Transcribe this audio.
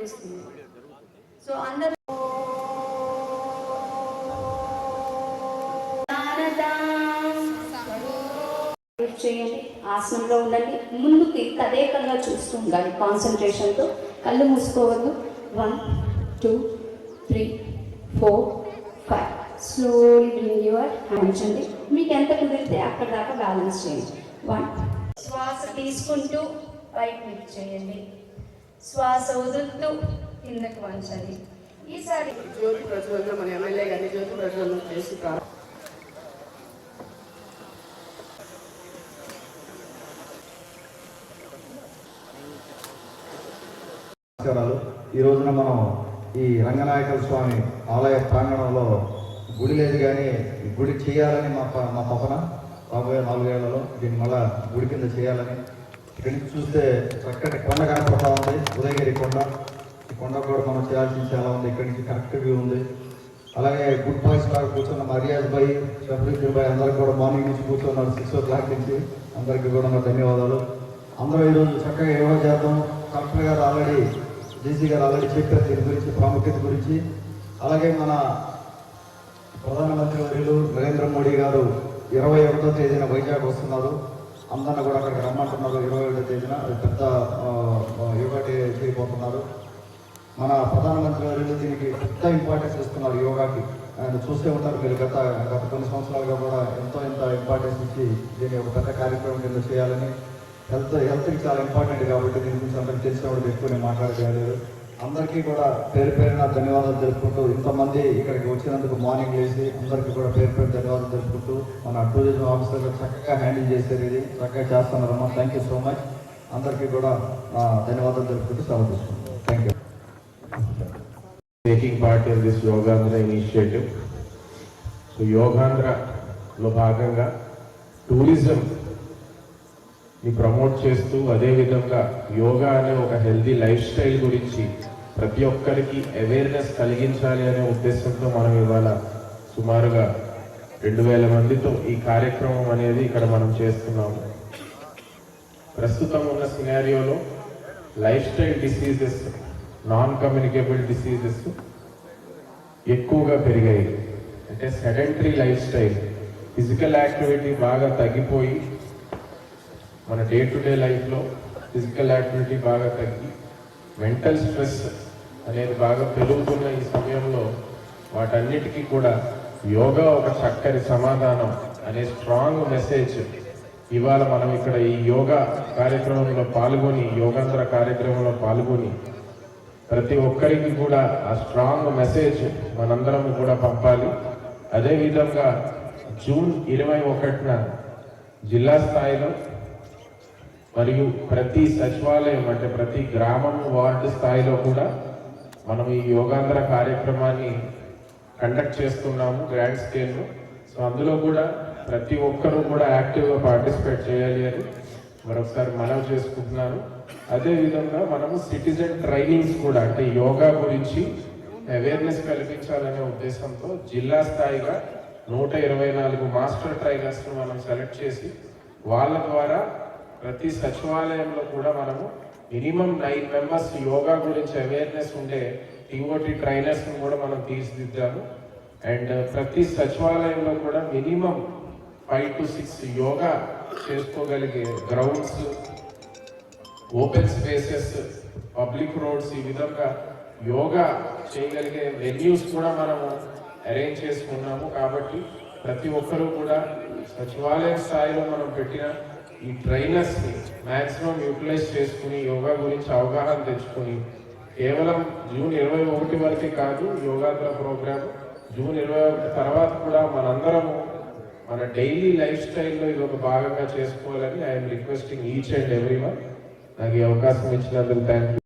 వినిపిస్తుంది. సో అందరూ చేయండి, ఆసనంలో ఉండండి, ముందుకి తదేకంగా చూస్తూ ఉండాలి కాన్సన్ట్రేషన్తో. కళ్ళు మూసుకోవద్దు. 1 2 3 4 5. Slowly bring your hands. మీకు ఎంత కుదిరితే అక్కడ దాకా బ్యాలెన్స్ చేయండి. 1. శ్వాస తీసుకుంటూ పైకి లిఫ్ట్ చేయండి, శ్వాస వదులుతూ కిందకు వంచాలి. ఈసారి జ్యోతి ప్రజ్వలన మన ఎమ్మెల్యే గారిని జ్యోతి ప్రజ్వలన చేసి ఈ రోజున మనం ఈ రంగనాయకుల స్వామి ఆలయ ప్రాంగణంలో గుడి లేదు కానీ గుడి చేయాలని మా తపన. రాబోయే 4 ఏళ్లలో దీన్ని మళ్ళా గుడి కింద చేయాలని. ఇక్కడి నుంచి చూస్తే చక్కటి కొండ కనపడతా ఉంది, ఉదయగిరి కొండ. ఈ కొండ కూడా మనం చేయాల్సింది చాలా ఉంది. ఇక్కడి నుంచి కరెక్ట్ వ్యూ ఉంది. అలాగే గుడ్ బాయ్స్ లాగా కూర్చున్న మర్యాజ్ భాయ్, షఫీర్ భాయ్ అందరికి కూడా మార్నింగ్ నుంచి కూర్చున్నారు 6 o'clock నుంచి. అందరికీ కూడా నా ధన్యవాదాలు. అందరూ ఈరోజు చక్కగా యోగా చేద్దాం. కలెక్టర్ గారు ఆల్రెడీ, జేసీ గారు ఆల్రెడీ చెప్పారు దీని గురించి, ప్రాముఖ్యత గురించి. అలాగే మన ప్రధానమంత్రి వర్యులు నరేంద్ర మోడీ గారు 21వ తేదీన వైజాగ్ వస్తున్నారు. అందరిని కూడా అక్కడికి రమ్మంటున్నారు. 21వ తేదీన అది పెద్ద యోగా డే చేయబోతున్నారు. మన ప్రధానమంత్రి వర్యులు దీనికి పెద్ద ఇంపార్టెన్స్ ఇస్తున్నారు యోగాకి. ఆయన చూస్తూ ఉంటారు మీరు, గత కొన్ని సంవత్సరాలుగా కూడా ఎంతో ఇంపార్టెన్స్ ఇచ్చి దీన్ని ఒక పెద్ద కార్యక్రమం కింద చేయాలని. హెల్త్కి చాలా ఇంపార్టెంట్ కాబట్టి దీని గురించి అందరికి తెలిసిన వాళ్ళు ఎక్కువ నేను మాట్లాడగలేదు. అందరికీ కూడా పేరు పేరున ధన్యవాదాలు తెలుపుకుంటూ, ఇంతమంది ఇక్కడికి వచ్చినందుకు మార్నింగ్ లేచి అందరికీ కూడా పేరు ధన్యవాదాలు తెలుపుకుంటూ, మన టూరిజం ఆఫీసర్లు చక్కగా హ్యాండిల్ చేశారు, ఇది చక్కగా చేస్తున్నారమ్మా. Thank you so much. అందరికీ కూడా ధన్యవాదాలు తెలుపుకుంటూ సెలవు తీసుకుంటాం. Thank you. Taking part in this Yogandhra initiative. So యోగాంధ్రలో భాగంగా టూరిజం ని ప్రమోట్ చేస్తూ, అదేవిధంగా యోగా అనే ఒక హెల్దీ లైఫ్ స్టైల్ గురించి ప్రతి ఒక్కరికి అవేర్నెస్ కలిగించాలి అనే ఉద్దేశంతో మనం ఇవాళ సుమారుగా 2000 మందితో ఈ కార్యక్రమం అనేది ఇక్కడ మనం చేస్తున్నాము. ప్రస్తుతం ఉన్న సినారియోలో lifestyle diseases, non communicable diseases ఎక్కువగా పెరిగాయి. అంటే sedentary lifestyle, physical activity బాగా తగ్గిపోయి, మన డే టు డే లైఫ్లో ఫిజికల్ యాక్టివిటీ బాగా తగ్గి మెంటల్ స్ట్రెస్ అనేది బాగా పెరుగుతున్న ఈ సమయంలో వాటన్నిటికీ కూడా యోగా ఒక చక్కని సమాధానం అనే స్ట్రాంగ్ మెసేజ్ ఇవాళ మనం ఇక్కడ ఈ యోగా కార్యక్రమంలో పాల్గొని, యోగాంధ్ర కార్యక్రమంలో పాల్గొని ప్రతి ఒక్కరికి కూడా ఆ స్ట్రాంగ్ మెసేజ్ మనందరం కూడా పంపాలి. అదేవిధంగా జూన్ 21న జిల్లా స్థాయిలో మరియు ప్రతి సచివాలయం అంటే ప్రతి గ్రామం, వార్డు స్థాయిలో కూడా మనం ఈ యోగాంధ్ర కార్యక్రమాన్ని కండక్ట్ చేస్తున్నాము గ్రాండ్ స్కేల్లో. సో అందులో కూడా ప్రతి ఒక్కరూ కూడా యాక్టివ్గా పార్టిసిపేట్ చేయాలి అని మరొకసారి మనవి చేసుకుంటున్నాను. అదేవిధంగా మనము సిటిజన్ ట్రైనింగ్స్ కూడా, అంటే యోగా గురించి అవేర్నెస్ కల్పించాలనే ఉద్దేశంతో జిల్లా స్థాయిగా 124 మాస్టర్ ట్రైనర్స్ను మనం సెలెక్ట్ చేసి వాళ్ళ ద్వారా ప్రతి సచివాలయంలో కూడా మనము మినిమం 9 మెంబర్స్ యోగా గురించి అవేర్నెస్ ఉండే టీఓటీ ట్రైనర్స్ని కూడా మనం తీర్చిదిద్దాము. అండ్ ప్రతి సచివాలయంలో కూడా మినిమం 5 to 6 యోగా చేసుకోగలిగే grounds, open spaces, public roads, ఈ విధంగా యోగా చేయగలిగే వెన్యూస్ కూడా మనము అరేంజ్ చేసుకున్నాము. కాబట్టి ప్రతి ఒక్కరూ కూడా సచివాలయ స్థాయిలో మనం పెట్టిన ఈ ట్రైనర్స్ని మ్యాక్సిమం యూటిలైజ్ చేసుకుని యోగా గురించి అవగాహన తెచ్చుకొని, కేవలం జూన్ 21 వరకే కాదు యోగాంధ్ర ప్రోగ్రామ్, జూన్ 21 తర్వాత కూడా మనందరము మన డైలీ లైఫ్ స్టైల్లో ఇది ఒక భాగంగా చేసుకోవాలని I'm requesting each and every one. నాకు ఈ అవకాశం ఇచ్చినందుకు థ్యాంక్ యూ.